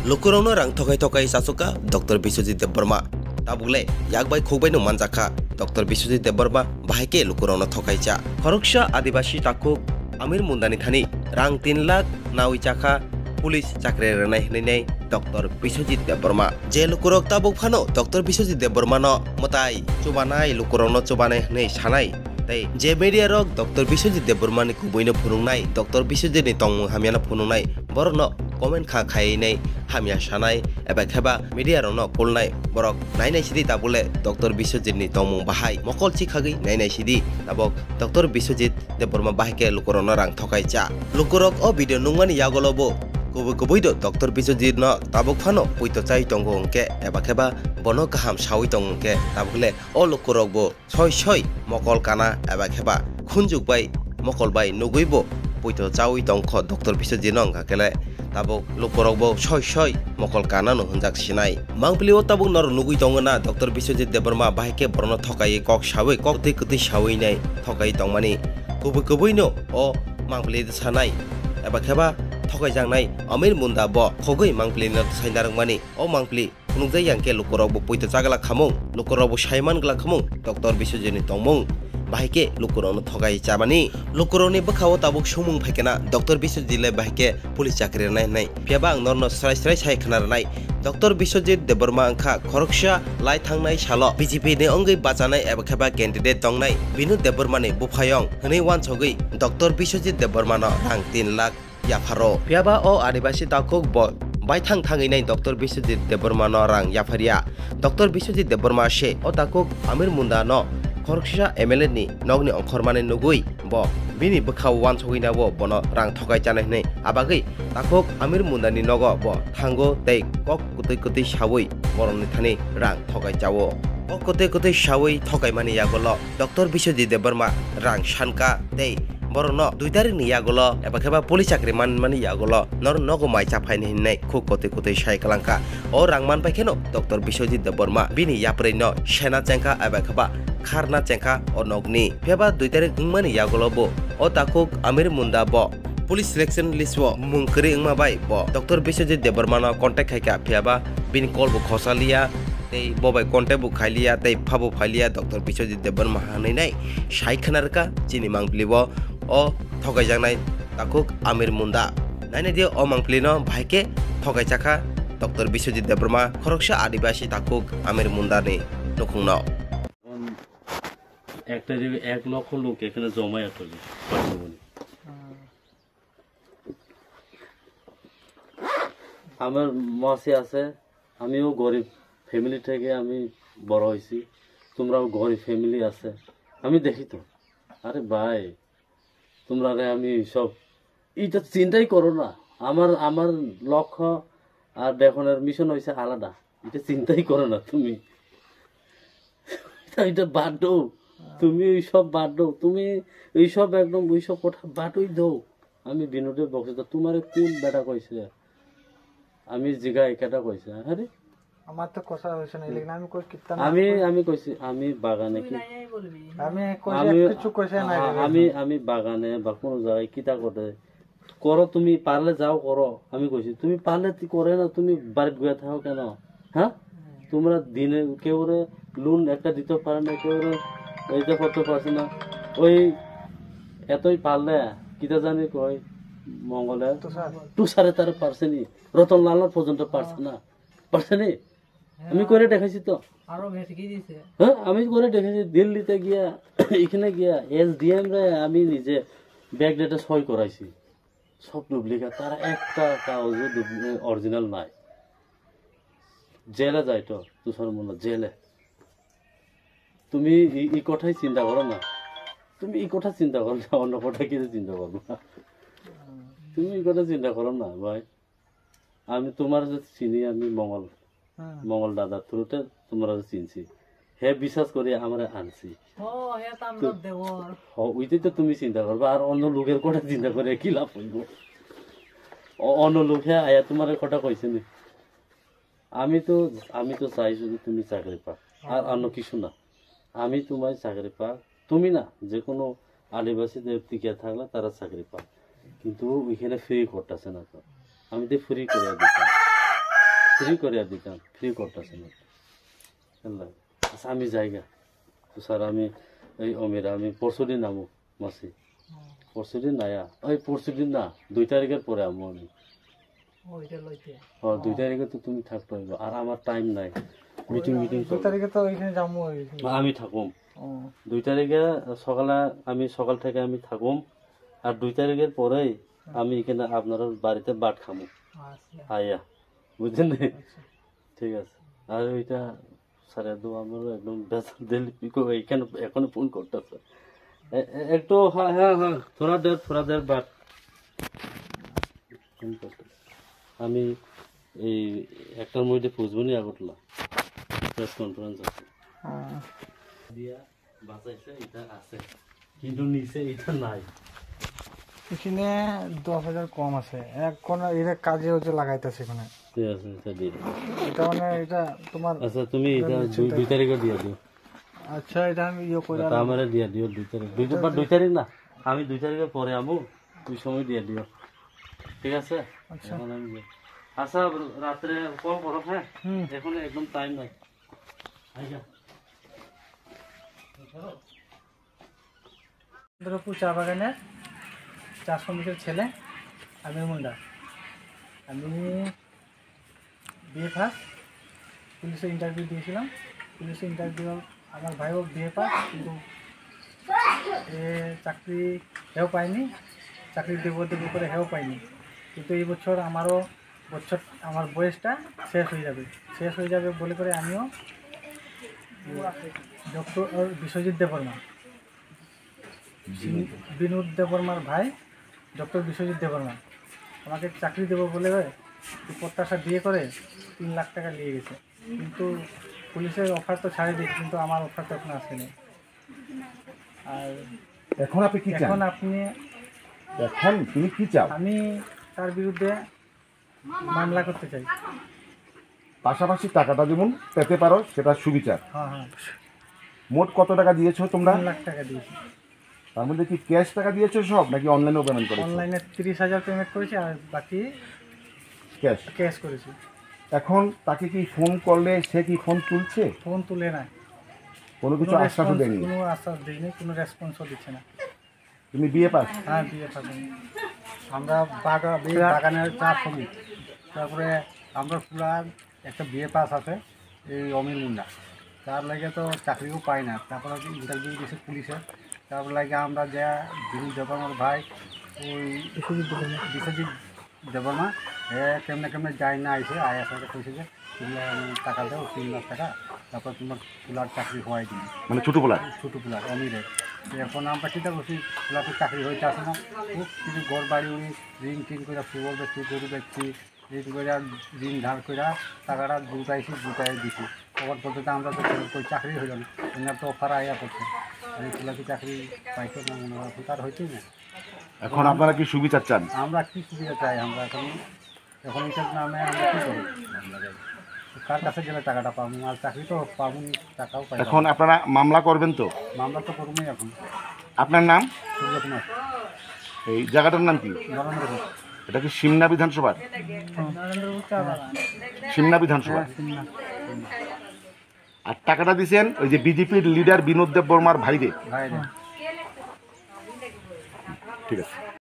Lukurongno rang thokai sasoka Dr. Biswajit Debbarma tabule yakbai khogbai no manjaka Dr. Biswajit Debbarma bahike lukurongno thokai cha Khoroksha Adibasi takuk Amir Mundani thani rang 3 lakh nawi chaka police চাকরি রেনাই হইনাই doctor Biswajit Debbarma যে লুকুরক তাবুক ফানো doctor Biswajit Debbarma ন মতাই চুবানাই লুকুরকনো চুবানাই হই সানাই তাই যে মিডিয়া রক ডক্টর বিশ্বজিৎ দেববর্মানি কুবইনো ফুরুংনাই ডক্টর বিশ্বজিৎনি তংমুং হামিয়ানো ফুরুংনাই বরন কমেন্ট খা খাইনাই হামিয়া সানাই এবা খেবা মিডিয়া রন কুলনাই বরক নাইনাই সিদি তাবুলে ডক্টর বিশ্বজিৎনি তংমুং বাহাই মকল চিখাগি নাইনাই সিদি তাবক ডক্টর বিশ্বজিৎ দেববর্মা বাহাইকে লুকুরকনো রাং থকাই চা লুকুরক ও video নুংমানি ইয়াগলবো Kubuido Dr. Biswajit no tabuk fano puito chai tongo onke eba kheba bono kaham sawi tongke tabule o lukurok bo soi mokol kana eba kheba khunjuk bai mokol bai nuguibo puito chawi tongkho Dr. Biswajit no ngakele tabuk lukurok bo soi mokol kana no hunjak sinai mangplio tabuk nor nugui tongona Dr. Biswajit Debbarma bahike borno thokai kok sawi kok tei sawi nai thokai tongmani kubuino o mangpli sanai eba kheba thokai jangnai Amir Munda bo khogoi mangpli na saindarangmani o mangpli kunujai yangke lukurok bo puito chagala khamung lukurok bo saiman gala khamung Dr. Biswajit ni tongmung bahike lukurok no thokai chamani lukurok ni bakhao tabuk sumung phaikena Dr. Biswajit le bahike police chakri nai piaba ang norno srai sai khnar nai Dr. Biswajit Debbarma angkha Khoroksha lai thangnai salo BJP ni ongai bachanai eba kheba candidate tongnai Binu Debbarma ni buphayong hni wan chogoi Dr. Biswajit Debbarma no rang 3 lakh Yafaro piaba o adibasi takuk bo bai thangai nai Dr. Biswajit Debbarma no rang yafaria Dr. Biswajit Debbarma she o takuk Amir Munda no Khoroksha MLA ni nogni ongkhormane nugui bo bini bukhaw wan chogina bo bono rang thokai chanai nei abagai takuk Amir Munda ni nogo bo thango tei kok kutai sawi boroni thani rang thokai chawo kok kutai sawi thokai mani yagolo Dr. Biswajit Debbarma rang shanka tei Borono 2 tarik ni yagolo eba kheba police chakri mani yagolo nor nogo mai chapai ni hinai khuk kote sai kalangka o rangman paikeno Dr. Biswajit Debbarma bini yapre no sena chengka eba kheba kharna chengka o nogni pheba 2 tarik ngmani yagolo bo o takuk Amir Munda bo police selection list bo mungkri ngma bai bo Dr. Biswajit Debbarma no contact khaika pheba bini call bo khosalia tei bobai contact bu khailia tei phabo phailia Dr. Biswajit Debbarma hanai nai sai khanarka chini manglibo o thokai jangnai takuk Amir Munda naine dio o mangplino bhaike thokai chakha Dr. Biswajit Debbarma Khoroksha Adibasi takuk Amir Munda ni nokungno একটা যে 1 লক্ষ লোক এখানে জমায়েত হলো আমার মাসি আছে আমিও গরিব ফ্যামিলি থেকে আমি বড় হইছি তোমরাও গরিব ফ্যামিলি আছে আমি দেখি তো আরে ভাই তোমরা আমি সব এটা চিন্তাই করো না আমার লক্ষ্য আর দেখনের মিশন হইছে আলাদা এটা চিন্তাই করো না তুমি এটা বাড্ডো তুমি এই সব বাড্ডো তুমি এই সব একদম ওই সব কথা বাটই দাও আমি বিনোদের বক্সটা তোমারে কোন বেটা কইছে আমি জিগাই কেটা কইছে আরে আমার তো কথা হইছে না লেকিন আমি কই কিত্তা আমি কইছি আমি বাগানে কি আমি কই কিছু কইছে না আমি বাগানে বা কোন জায়গায় কিতা করতে করো তুমি পারলে যাও করো আমি কইছি তুমি পারলে কি করে না তুমি বাড়িতে গিয়ে থাকো কেন হ্যাঁ তোমরা দিনে কেউরে লোন একটা দিতে পারে না কেউরে এইটা করতে পারছে না ওই এতই পারলে কিতা জানি কই মঙ্গলে তুষারে তার পারছেনি রতনলাল পর্যন্ত পারছে না পারছেনি আমি করে দেখাইছি তো আরো বেশি কি দিছে হ্যাঁ আমি করে দেখাইছি দিল্লিতে গিয়া এখানে গিয়া এসডিএম রে আমি নিজে ব্যাগ ডেটা সই করাইছি সব ডুপ্লিকেট তার একটা কাগজ অরিজিনাল নাই জেলে যাই তো তুষার মনে জেলে তুমি এই কথাই চিন্তা করো না তুমি এই কথা চিন্তা করো না অন্য কথা কি চিন্তা করো না তুমি এই কথা চিন্তা করো না ভাই আমি তোমার যে চিনি আমি মঙ্গল দাদা থ্রুতে তোমরা চিনছি হে বিশ্বাস করে আমরা আনছি ওইটাই তো তুমি চিন্তা করবা আর অন্য লোকের কথা চিন্তা করে কি লাভ হইব অন্য লোকে আয়া তোমার কথা কইছে নি আমি তো চাই যদি তুমি চাকরি পা আর অন্য কিছু না আমি তোমার চাকরি পা তুমি না যে কোনো আদিবাসী টিকে থাকলে তারা চাকরি পা কিন্তু ওইখানে ফ্রি করতেছে না তো আমি তো ফ্রি করে দিতাম ফ্রি করে দিতাম, ফ্রি করতেছে না বুঝলেন। আচ্ছা আমি জায়গা তো স্যার, আমি এই অমিরা আমি পরশুদিন নামু মাসি, পরশুদিন নাইয়া ওই পরশুদিন না 2 তারিখের পরে আমু আমি। ওইটা লইতে 2 তারিখে তো তুমি থাকতে হইব, আর আমার টাইম নাই, মিটিং 2 তারিখে তো ওইখানে যাবো আমি থাকুম। ও 2 তারিখে সকালে আমি সকাল থেকে আমি থাকুম, আর 2 তারিখের পরেই আমি এখানে আপনার বাড়িতে বাট খামু আচ্ছা আইয়া, বুঝছেন না? ঠিক আছে। আর ওইটা স্যার একদম আমার একদম বেতন দিল্লি এইখানে এখনো ফোন করতেছে একটু। হ্যাঁ হ্যাঁ হ্যাঁ থোড়া দের বাট ফোন করতেছে। আমি এই একটার মধ্যে পৌঁছবো নি আগরতলা, প্রেস কনফারেন্স আছে দিয়া বাঁচাইছে, এটা আছে কিন্তু নিচে এটা নাই। এখানে 10,000 কম আছে এখন, এর কাজে হচ্ছে লাগাইতেছে এখানে। ঠিক আছে, এটা দিয়ে দিও। এটা মানে এটা তোমার আচ্ছা তুমি এটা 2 তারিখে দিয়ে দিও। আচ্ছা এটা আমি ইয়ে করে তা আমারে দিয়ে দিও 2 তারিখ, 2 তারিখ না, আমি 2 তারিখের পরে আমু, ওই সময় দিয়ে দিও, ঠিক আছে? আচ্ছা এখন আমি আচ্ছা রাত্রে কল করো, হ্যাঁ এখন একদম টাইম নাই। আচ্ছা চন্দ্রপুর চা বাগানের 4 শ্রমিকের ছেলে আমির মুন্ডা। আমি বিএ পাস, পুলিশে ইন্টারভিউ দিয়েছিলাম। পুলিশে ইন্টারভিউ আমার ভাইও বিএ পাস, কিন্তু এ চাকরি হেও পায়নি, চাকরি দেবো করে হেও পাইনি। কিন্তু এই বছর আমার বয়সটা শেষ হয়ে যাবে বলে করে আমিও ডক্টর বিশ্বজিৎ দেববর্মা, বিনোদ দেববর্মার ভাই ডক্টর বিশ্বজিৎ দেববর্মা আমাকে চাকরি দেবো বলে প্রত্যাশা দিয়ে করে 3 লাখ টাকা নিয়ে গেছে। কিন্তু পুলিশের অফার তো ছাড়ে দিয়েছে, কিন্তু আমার অফার তো এখন আসেনি। আর এখন আপনি কি চান? এখন তুমি কি চাও? আমি তার বিরুদ্ধে মামলা করতে চাই। পাশাপাশি টাকাটা যেমন পেতে পারো সেটা সুবিচার। হ্যাঁ হ্যাঁ, মোট কত টাকা দিয়েছো তোমরা? 3 লাখ টাকা দিয়েছি। তার মধ্যে কি ক্যাশ টাকা দিয়েছো সব, নাকি অনলাইনেও পেমেন্ট করেছো? অনলাইনে 30,000 পেমেন্ট করেছি, আর বাকি ক্যাশ। ক্যাশ করেছি। এখন তাকে কি ফোন করলে সে কি ফোন তুলছে? ফোন তুলে না, কোনো কিছু আশ্বাসও দেয়নি? কোনো আশ্বাস দেয়নি, কোনো রেসপন্সও দিচ্ছে না। তুমি বিয়ে পাস? হ্যাঁ বিয়ে পাবো। আমরা বাগানের চা শ্রমিক, তারপরে আমরা পুরার একটা বিয়ে পাস আছে এই অমির মুন্ডা, তার লাগে তো চাকরিও পাই না। তারপরে ইন্টারভিউ দিয়েছে পুলিশে, তারপর লাগে আমরা যা বিনোদ দেববর্মার ভাই ওই বিশ্বজিৎ দেববর্মা কেমনে যায় না আইসে আসাকে কইছে যে তুমি টাকা দাও 3 লাখ টাকা, তারপর তোমার পুলার চাকরি হওয়াই দিবি, মানে ছোট পোলা? ছোটো পুলার অমিরের। এখন আমরা চিন্তা করছি পুলাতে চাকরি হইতে আসে না, খুব কিছু ঘর বাড়ি উনি ঋণ টিন করে ফুবল বেচছি, গরু বেচছি, ঋণ করে ঋণ ধার করে টাকাটা গুটাই দিছি। ওর পদ্ধতি আমরা তো কই চাকরি হইল না, এনার তো অফার আয়া করছে, আর এই পুলাতে চাকরি পাইতো না, মনে হয় তার হইতেই না। এখন আপনারা কি সুবিচার চান? আমরা কি সুবিধা চাই? আমরা এখন এটার নামে আমরা কী করব? কার কাছে গেলে টাকাটা পাবো? আর চাকরি তো পাবো, টাকাও পাই। এখন আপনারা মামলা করবেন তো? মামলা তো করবোই। এখন আপনার নাম? সূর্যকুমার, এই জায়গাটার নাম কি? নরেন্দ্রপুর। এটা কি সিমনা বিধানসভা? নরেন্দ্রপুর চা বাগান। সিমনা বিধানসভা। আর টাকাটা দিয়েছেন ওই যে বিজেপির লিডার বিনোদ দেববর্মার ভাইরে? ভাই ঠিক আছে।